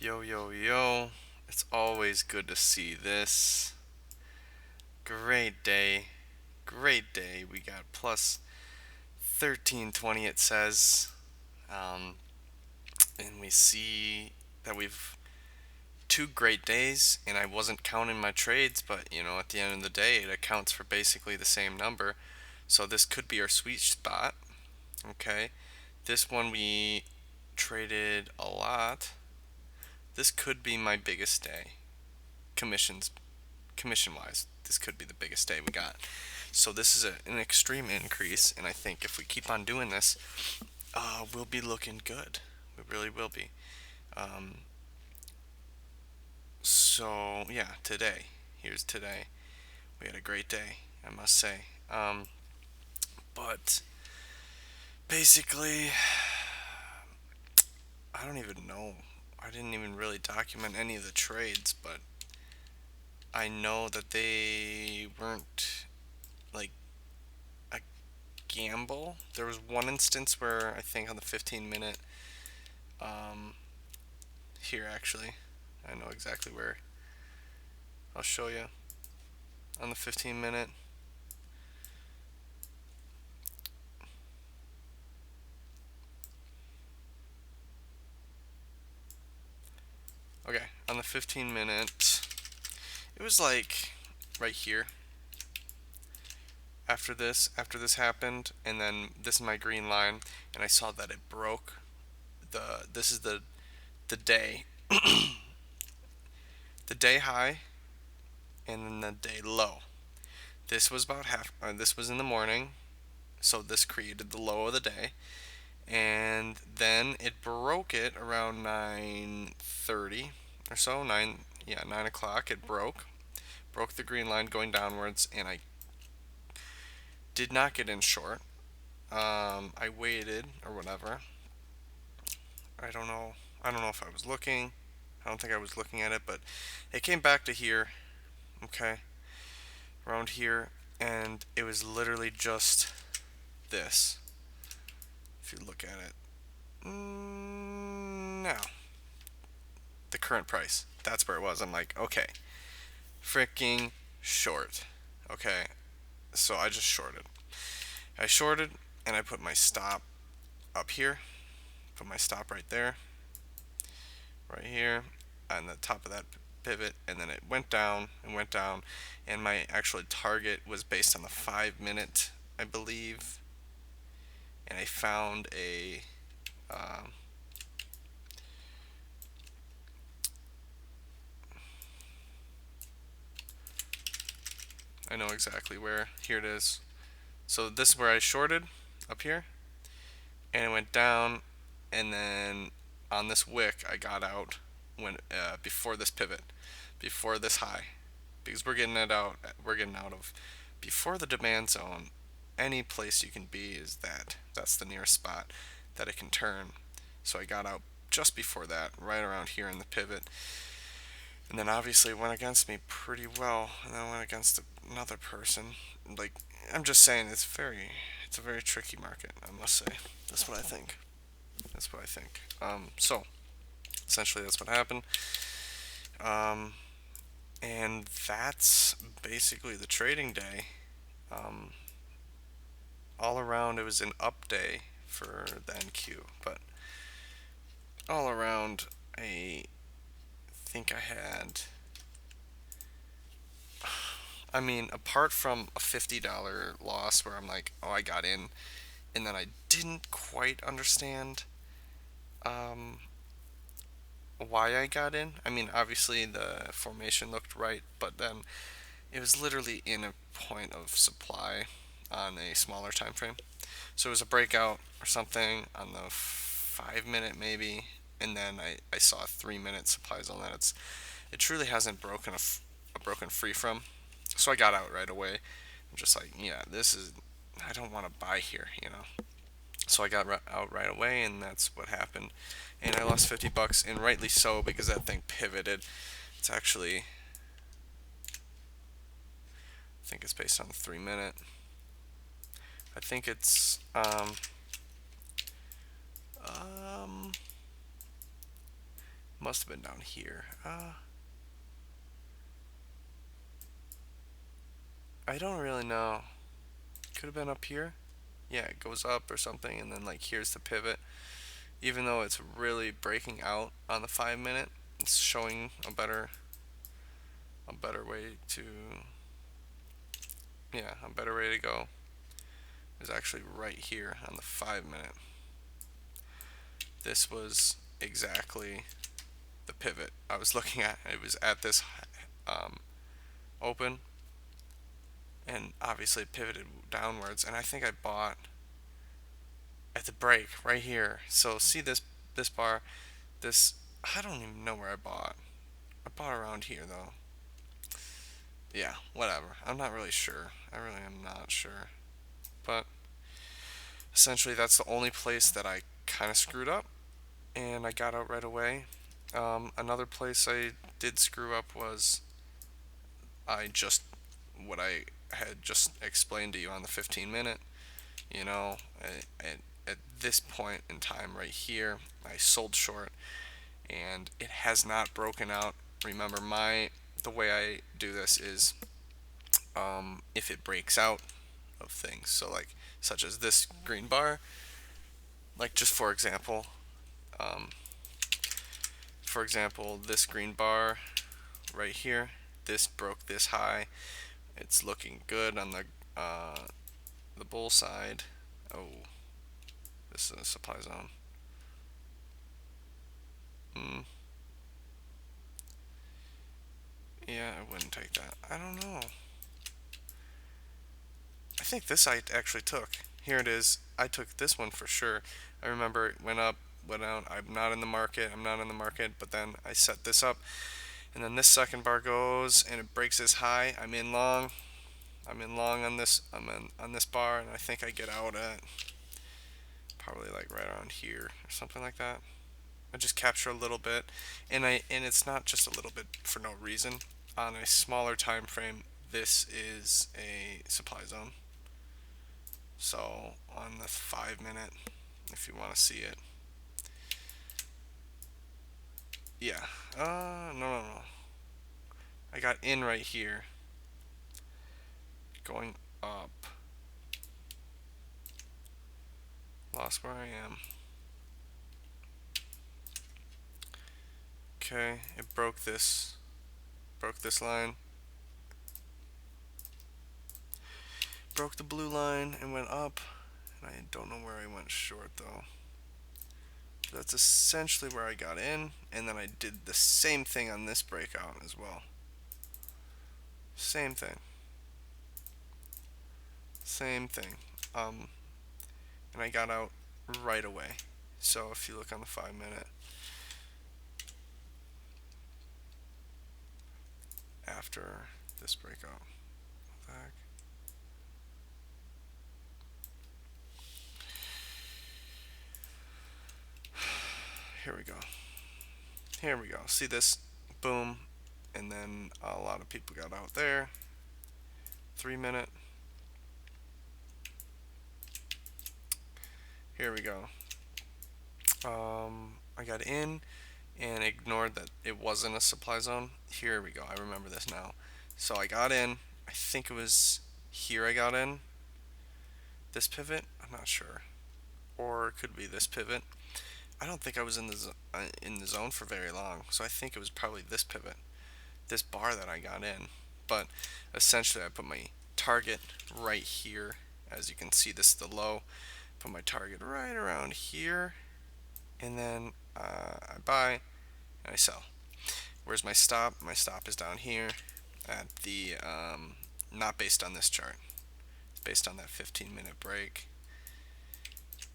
Yo, yo, yo. It's always good to see this. Great day. Great day. We got plus 1320, it says. Um, and we see that we've two great days, and I wasn't counting my trades, but at the end of the day, it accounts for basically the same number. So this could be our sweet spot. Okay. This one we traded a lot. This could be my biggest day. Commission wise, this could be the biggest day we got. So this is an extreme increase, and I think if we keep on doing this, we'll be looking good. We really will be. Um, so yeah, here's today. We had a great day, I must say. But basically, I don't even know. I didn't even really document any of the trades, but I know that they weren't like a gamble. There was one instance where I think on the 15-minute, um, here actually, I know exactly where. I'll show you on the 15-minute. Okay, on the 15-minute, it was like right here. After this happened, and then this is my green line, and I saw that it broke. This is the day, the day high, and then the day low. This was about half. This was in the morning, so this created the low of the day, and then it broke it around 9:30 or so. 9 o'clock. It broke the green line going downwards, and I did not get in short. I waited or whatever. I don't know if I was looking. I don't think I was looking at it, but it came back to here. Okay, around here, and it was literally just this. If you look at it, now the current price. That's where it was. I'm like, okay, freaking short. Okay, so I just shorted. I shorted, and I put my stop up here. Put my stop right there, right here, on the top of that pivot, and then it went down and went down, and my actual target was based on the 5 minute, I believe, and I found a. Um, I know exactly where. Here it is. So this is where I shorted up here, and it went down, and then on this wick I got out when before this pivot, before this high, because we're getting it out. We're getting out of before the demand zone. Any place you can be is that's the nearest spot that it can turn. So I got out just before that, right around here in the pivot, and then obviously it went against me pretty well, and then I went against another person. Like, I'm just saying, it's a very tricky market, I must say. That's what I think. That's what I think. So essentially that's what happened. Um, and that's basically the trading day. Um, all around, it was an up day for the NQ, but all around, I think I had. I mean, apart from a $50 loss where I'm like, oh, I got in, and then I didn't quite understand um, why I got in. I mean, obviously the formation looked right, but then it was literally in a point of supply on a smaller time frame. So it was a breakout or something on the 5 minute maybe, and then I saw a 3 minute supply zone that it truly hasn't a broken free from. So I got out right away. I'm just like, yeah, this is I don't want to buy here, you know. So I got out right away, and that's what happened. And I lost $50, and rightly so, because that thing pivoted. It's actually, I think it's based on the 3 minute. I think it's um, Must have been down here. I don't really know. Could have been up here. Yeah, it goes up or something, and then like here's the pivot. Even though it's really breaking out on the 5 minute, it's showing a better way to a better way to go is actually right here on the 5 minute. This was exactly the pivot I was looking at. It was at this um, open, and obviously it pivoted downwards, and I think I bought at the break right here. So see this bar, this I don't even know where I bought. I bought around here though. Yeah, whatever. I'm not really sure. I really am not sure. But essentially that's the only place that I kind of screwed up and I got out right away. Another place I did screw up was I just what I had just explained to you on the 15 minute. You know, at this point in time right here, I sold short and it has not broken out. Remember, the way I do this is if it breaks out of things, so like such as this green bar, like just um, for example, this green bar right here, this broke this high. It's looking good on the bull side. Oh, this is a supply zone. Mm, yeah, I wouldn't take that. I don't know. I think this I actually took. Here it is. I took this one for sure. I remember it went up, went out. I'm not in the market. I'm not in the market. But then I set this up, and then this second bar goes, and it breaks this high. I'm in long. I'm in long on this. On this bar, and I think I get out at probably like right around here or something like that. I just capture a little bit, and it's not just a little bit for no reason. On a smaller time frame, this is a supply zone. So on the 5 minute, if you want to see it, yeah. No. I got in right here, going up. Lost where I am. Okay, it broke this line. Broke the blue line and went up. And I don't know where I went short though. That's essentially where I got in, and then I did the same thing on this breakout as well. Same thing. Same thing. And I got out right away. So if you look on the 5 minute, after this breakout, back. Here we go. Here we go. See this? Boom. And then a lot of people got out there. 3 minute. Here we go. I got in and ignored that it wasn't a supply zone. Here we go. I remember this now. So I got in. I think it was here I got in. This pivot? I'm not sure. Or it could be this pivot. I don't think I was in the zone for very long. So I think it was probably this pivot. This bar that I got in. But essentially I put my target right here. As you can see, this is the low. Put my target right around here. And then I buy and I sell. Where's my stop? My stop is down here at the, not based on this chart. It's based on that 15-minute break.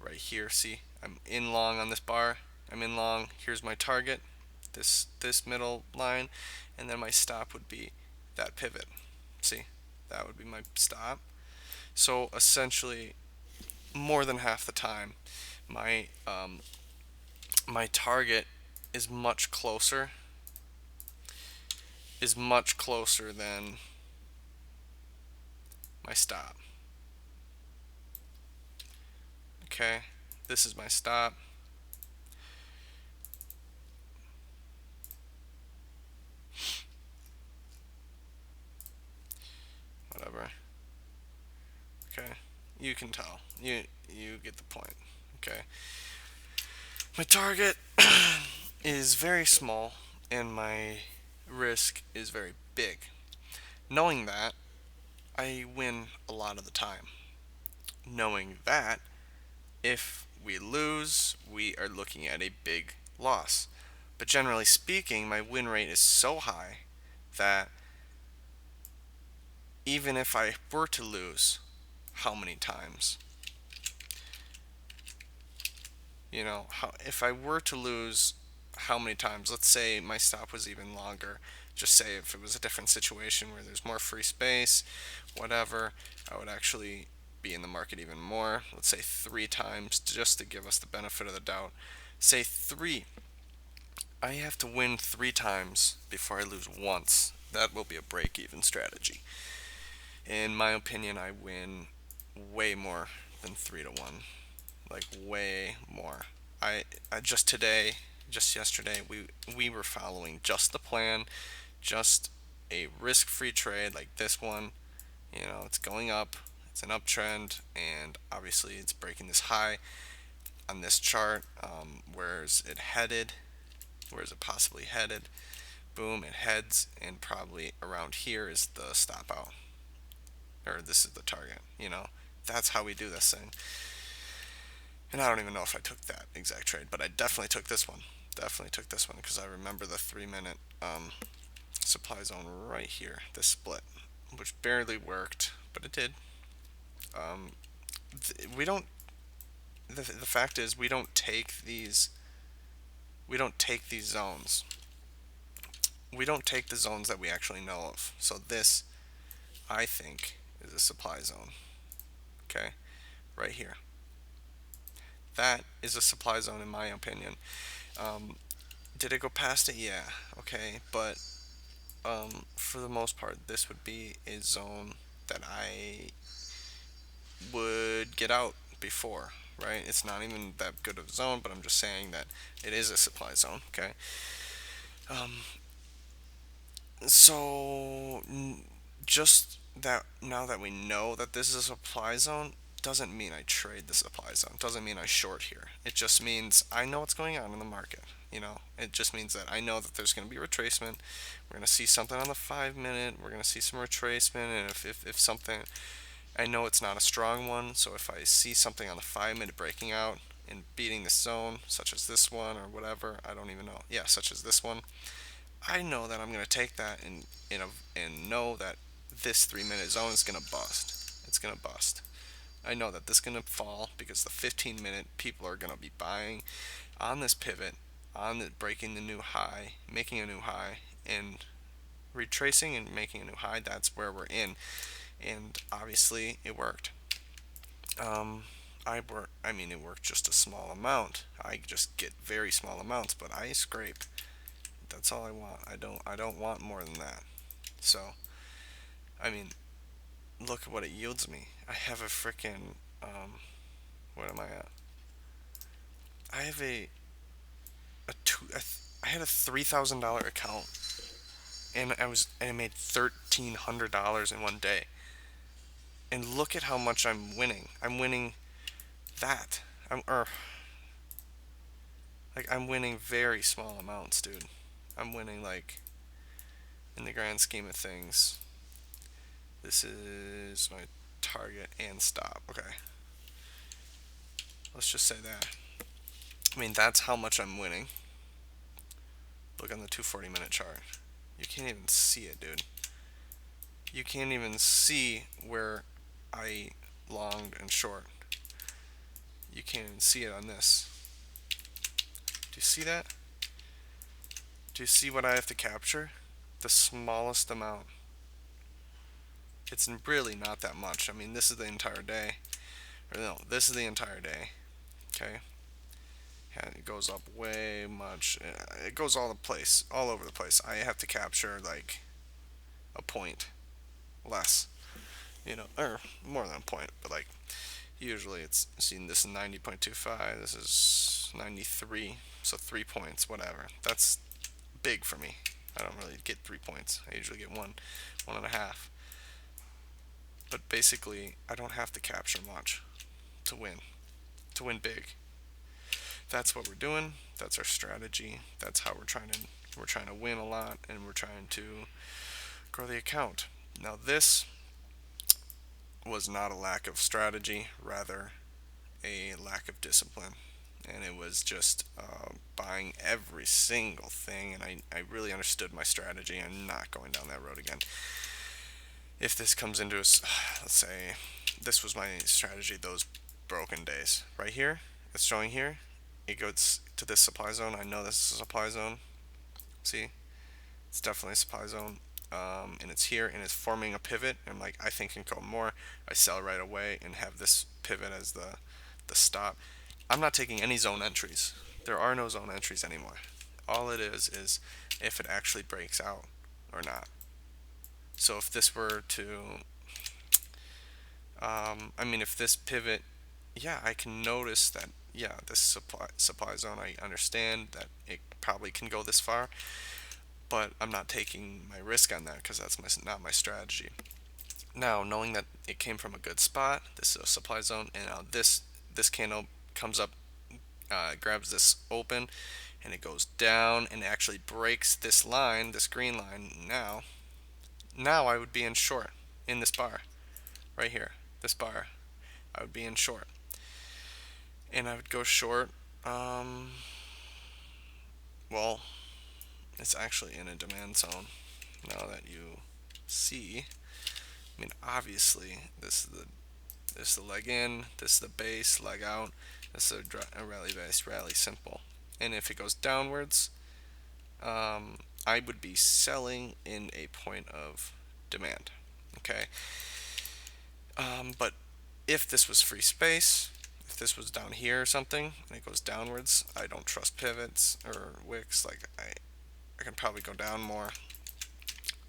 Right here, see? I'm in long on this bar. I'm in long. Here's my target, this middle line, and then my stop would be that pivot. See? That would be my stop. So essentially, more than half the time, my my target is much closer than my stop. Okay, this is my stop. you can tell. You get the point. Okay. My target is very small and my risk is very big. Knowing that, I win a lot of the time. Knowing that, if we lose, we are looking at a big loss. But generally speaking, my win rate is so high that even if I were to lose, how many times? If I were to lose, how many times? Let's say my stop was even longer. Just say if it was a different situation where there's more free space, whatever, I would actually be in the market even more. Let's say 3 times just to give us the benefit of the doubt. Say three. I have to win 3 times before I lose once. That will be a break even strategy. In my opinion, I win way more than 3 to 1. Like way more. I just yesterday, we were following just the plan, just a risk-free trade like this one. It's going up, it's an uptrend, and obviously it's breaking this high on this chart. Where's it headed? Where is it possibly headed? Boom, it heads, and probably around here is the stop out, or this is the target. That's how we do this thing. And I don't even know if I took that exact trade, but I definitely took this one. Definitely took this one because I remember the 3 minute supply zone right here, this split, which barely worked, but it did. Um, we don't. The fact is, we don't take these. We don't take these zones. We don't take the zones that we actually know of. So this, I think, is a supply zone. Okay, right here. That is a supply zone in my opinion. Um, did it go past it? Yeah. Okay, but for the most part, this would be a zone that I would get out before, right? It's not even that good of a zone, but I'm just saying that it is a supply zone, okay? Um, so, just that now that we know that this is a supply zone, doesn't mean I trade the supply zone. Doesn't mean I short here. It just means I know what's going on in the market. It just means that I know that there's going to be retracement. We're going to see something on the 5 minute. We're going to see some retracement, and if something, I know it's not a strong one. So if I see something on the 5 minute breaking out and beating this zone, such as this one or whatever, I don't even know. Yeah, such as this one. I know that I'm going to take that and know that this 3 minute zone is going to bust. It's going to bust. I know that this is going to fall because the 15 minute people are going to be buying on this pivot, on the breaking the new high, making a new high, and retracing and making a new high. That's where we're in, and obviously it worked. It worked just a small amount. I just get very small amounts, but I scrape. That's all I want. I don't want more than that. So, I mean, look at what it yields me. I have a freaking what am I at? I have a two. I had a $3,000 account, and I made $1,300 in one day. And look at how much I'm winning. I'm winning that. I'm winning very small amounts, dude. I'm winning like in the grand scheme of things. This is my target and stop. Okay. Let's just say that. That's how much I'm winning. Look on the 240-minute chart. You can't even see it, dude. You can't even see where I longed and short. You can't even see it on this. Do you see that? Do you see what I have to capture? The smallest amount. It's really not that much. This is the entire day. Or no, this is the entire day. Okay? And it goes up way much. It goes all over the place. I have to capture like a point less, or more than a point, but like usually it's seen this is 90.25, this is 93, so 3 points, whatever. That's big for me. I don't really get 3 points. I usually get one and a half. But basically, I don't have to capture much to win big. That's what we're doing. That's our strategy. That's how we're trying to win a lot, and we're trying to grow the account. Now this was not a lack of strategy, rather a lack of discipline. And it was just buying every single thing, and I really understood my strategy. I'm not going down that road again. If this comes into us, let's say this was my strategy those broken days. Right here, it's showing here. It goes to this supply zone. I know this is a supply zone. See, it's definitely a supply zone. And it's here and it's forming a pivot. And like I think can go more. I sell right away and have this pivot as the stop. I'm not taking any zone entries. There are no zone entries anymore. All it is if it actually breaks out or not. So if this were to, I mean, if this pivot, yeah, I can notice that, yeah, this supply zone, I understand that it probably can go this far, but I'm not taking my risk on that because that's not my strategy. Now, knowing that it came from a good spot, this is a supply zone, and now this candle comes up, grabs this open, and it goes down and actually breaks this line, this green line. Now I would be in short in this bar right here, this bar. I would be in short, and I would go short. Well, it's actually in a demand zone. Now that you see, I mean, obviously this is the leg in, this is the base, leg out. This is a rally base, rally simple. And if it goes downwards, I would be selling in a point of demand. Okay. But if this was free space, if this was down here or something and it goes downwards, I don't trust pivots or wicks. Like I can probably go down more.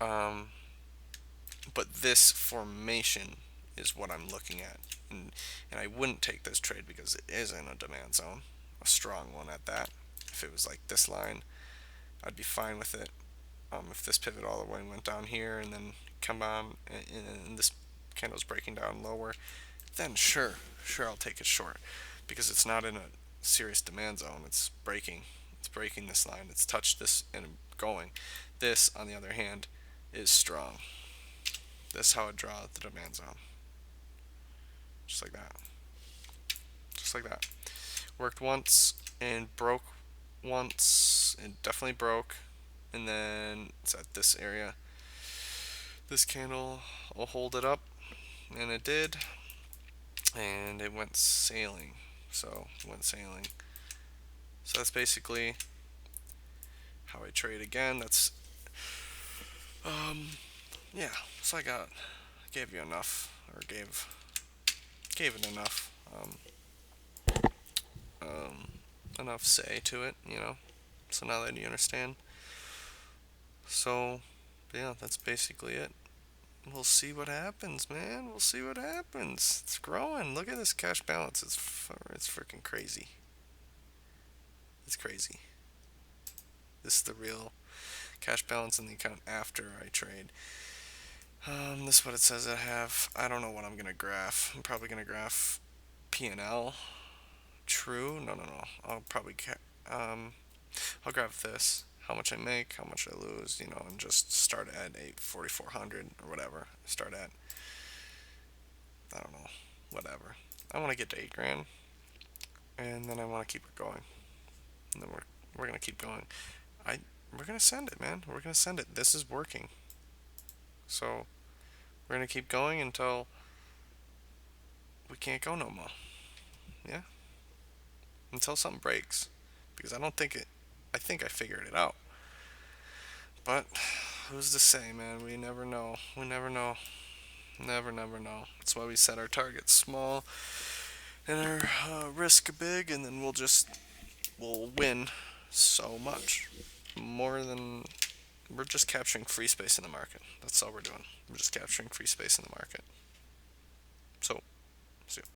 Um, but this formation is what I'm looking at, and I wouldn't take this trade because it is in a demand zone, a strong one at that. If it was like this line, I'd be fine with it. If this pivot all the way went down here and then come on and this candle's breaking down lower, then sure I'll take it short because it's not in a serious demand zone. It's breaking this line. It's touched this and going. This, on the other hand, is strong. This is how I draw the demand zone. Just like that. Just like that. Worked once and broke once. It definitely broke. And then it's at this area. This candle will hold it up. And it did. And it went sailing. So it went sailing. So that's basically how I trade again. That's yeah. So I gave you enough, or gave it enough um, enough say to it, you know. So now that you understand. So yeah, that's basically it. We'll see what happens, man. We'll see what happens. It's growing. Look at this cash balance. It's freaking crazy. It's crazy. This is the real cash balance in the account after I trade. This is what it says I have. I don't know what I'm gonna graph. I'm probably gonna graph P&L. True? No. I'll graph this. How much I make, how much I lose, you know, and just start at a 4,400 or whatever. Start at, I don't know, whatever. I want to get to 8 grand, and then I want to keep it going. And then we're gonna keep going. We're gonna send it, man. We're gonna send it. This is working. So we're gonna keep going until we can't go no more. Yeah, until something breaks, because I don't think it. I think I figured it out. But who's to say, man? We never know. We never know. Never know. That's why we set our targets small and our risk big, and then we'll win so much more than we're just capturing free space in the market. That's all we're doing. We're just capturing free space in the market. So, see you.